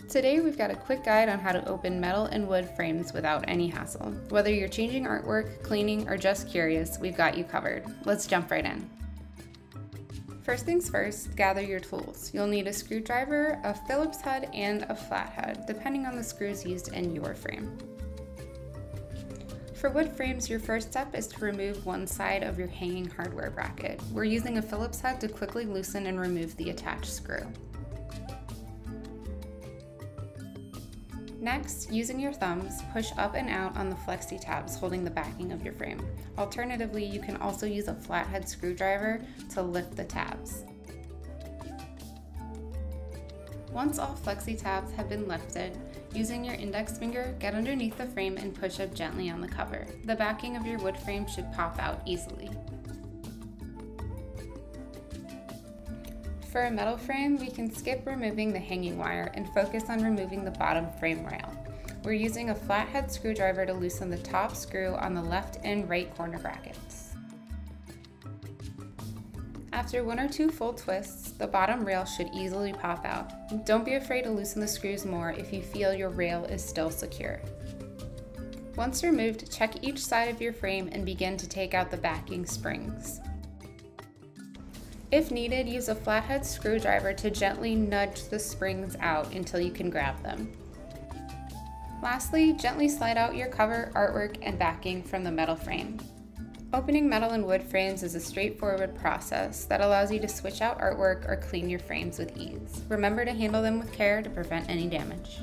Today we've got a quick guide on how to open metal and wood frames without any hassle. Whether you're changing artwork, cleaning, or just curious, we've got you covered. Let's jump right in. First things first, gather your tools. You'll need a screwdriver, a Phillips head, and a flathead, depending on the screws used in your frame. For wood frames, your first step is to remove one side of your hanging hardware bracket. We're using a Phillips head to quickly loosen and remove the attached screw. Next, using your thumbs, push up and out on the flexi tabs holding the backing of your frame. Alternatively, you can also use a flathead screwdriver to lift the tabs. Once all flexi tabs have been lifted, using your index finger, get underneath the frame and push up gently on the cover. The backing of your wood frame should pop out easily. For a metal frame, we can skip removing the hanging wire and focus on removing the bottom frame rail. We're using a flathead screwdriver to loosen the top screw on the left and right corner brackets. After one or two full twists, the bottom rail should easily pop out. Don't be afraid to loosen the screws more if you feel your rail is still secure. Once removed, check each side of your frame and begin to take out the backing springs. If needed, use a flathead screwdriver to gently nudge the springs out until you can grab them. Lastly, gently slide out your cover, artwork, and backing from the metal frame. Opening metal and wood frames is a straightforward process that allows you to switch out artwork or clean your frames with ease. Remember to handle them with care to prevent any damage.